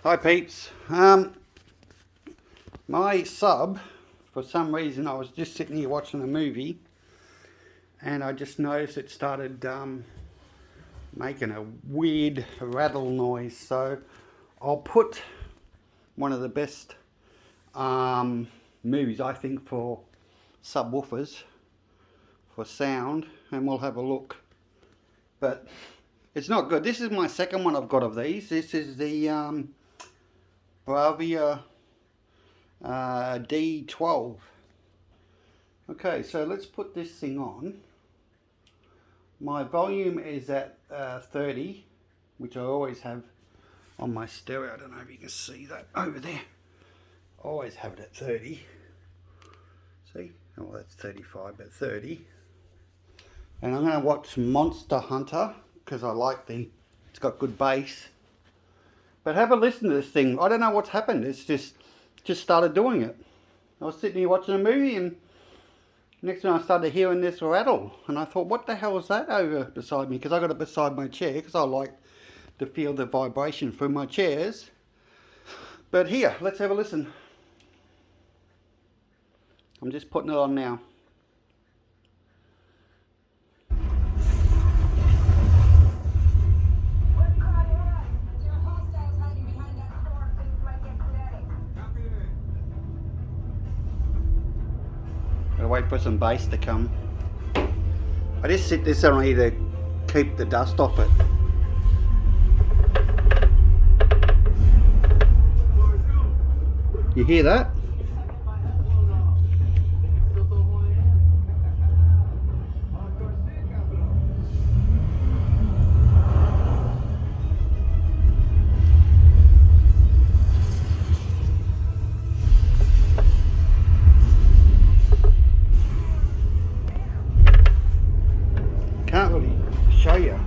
Hi peeps. My sub, for some reason, I was just sitting here watching a movie and I just noticed it started making a weird rattle noise. So I'll put one of the best movies I think for subwoofers for sound, and we'll have a look. But it's not good. This is my second one I've got of these. This is the Bravia D12. Okay, so let's put this thing on. My volume is at 30, which I always have on my stereo. I don't know if you can see that over there. I always have it at 30. See? Oh, that's 35, but 30. And I'm going to watch Monster Hunter because I like it's got good bass. But have a listen to this thing. I don't know what's happened. It's just started doing it. I was sitting here watching a movie and next thing I started hearing this rattle. And I thought, what the hell is that over beside me? Because I got it beside my chair because I like to feel the vibration through my chairs. But here, let's have a listen. I'm just putting it on now. Gotta wait for some bass to come. I just sit this on here to keep the dust off it. You hear that? Can't really show you.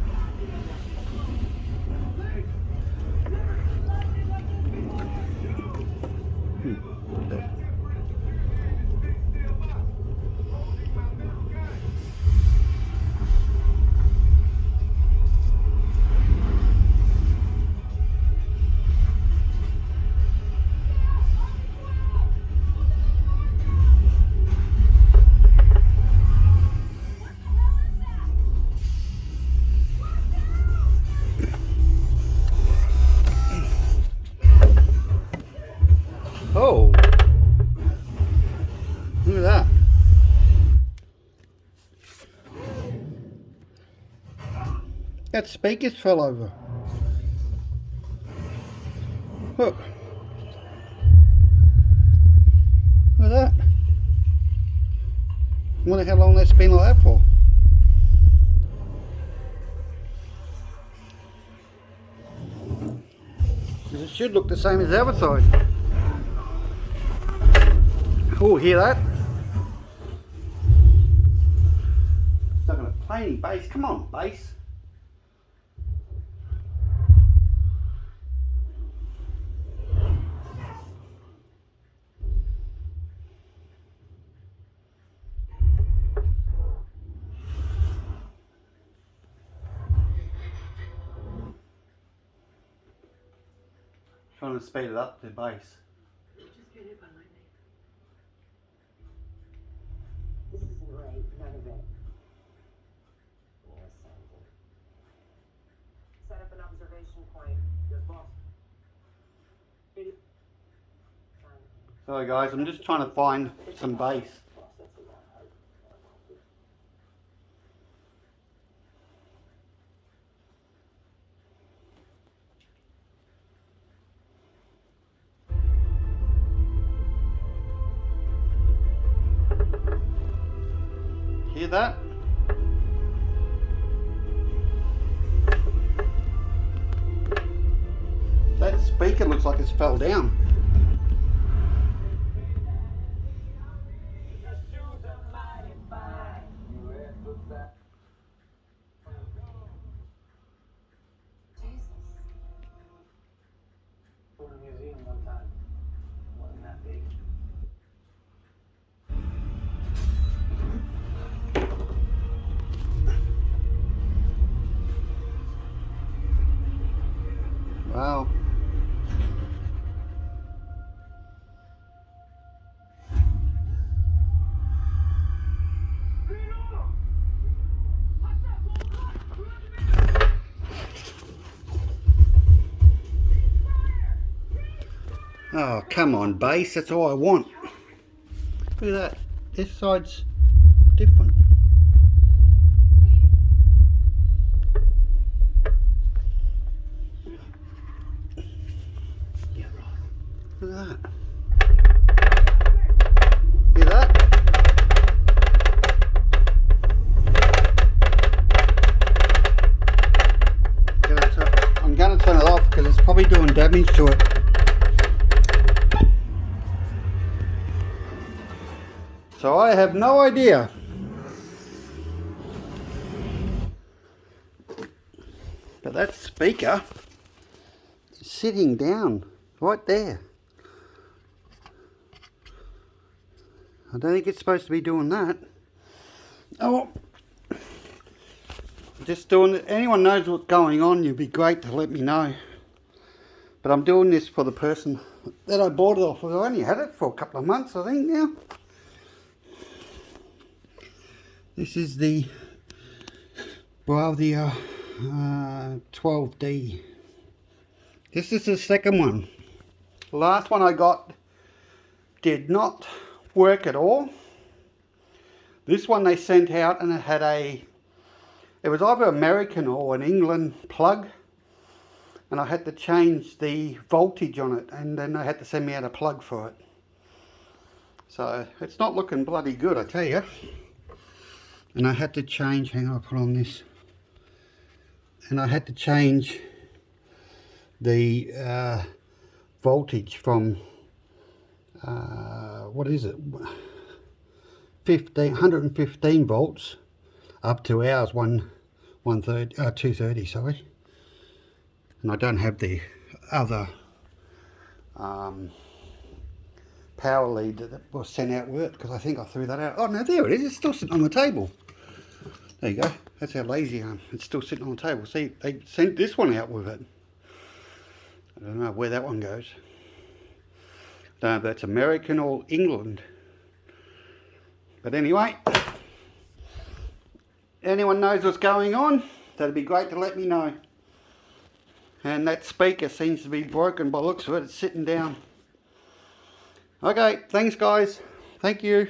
Oh, look at that. That speakers fell over. Look. Look at that. I wonder how long that's been like that for. It should look the same as the other side. Oh, hear that? It's not going to play any bass. Come on, bass. Trying to speed it up, the bass. This isn't right, none of it. Set up an observation point. Yes, boss. Sorry guys, I'm just trying to find some bass. Hear that? That speaker looks like it's fell down. Wow. Oh, come on, bass. That's all I want. Look at that. This side's different. Yeah, right. Look at that. Hear that? I'm going to turn it off because it's probably doing damage to it. So I have no idea. But that speaker is sitting down right there. I don't think it's supposed to be doing that. Oh, just doing it. Anyone knows what's going on, it'd be great to let me know. But I'm doing this for the person that I bought it off. I've only had it for a couple of months, I think now. This is the Bravus 12D. This is the second one. The last one I got did not work at all. This one they sent out and it had it was either American or an England plug, and I had to change the voltage on it, and then they had to send me out a plug for it. So it's not looking bloody good, I tell you. And I had to change, hang on, I'll put on this. And I had to change the voltage from, what is it, 115 volts up to ours, 230, sorry. And I don't have the other power lead that was sent out with it, because I think I threw that out. Oh no, there it is, it's still sitting on the table. There you go, that's how lazy I am. It's still sitting on the table. See, they sent this one out with it. I don't know where that one goes. I don't know if that's American or England. But anyway, anyone knows what's going on, that'd be great to let me know. And that speaker seems to be broken by the looks of it. It's sitting down. Okay, thanks guys. Thank you.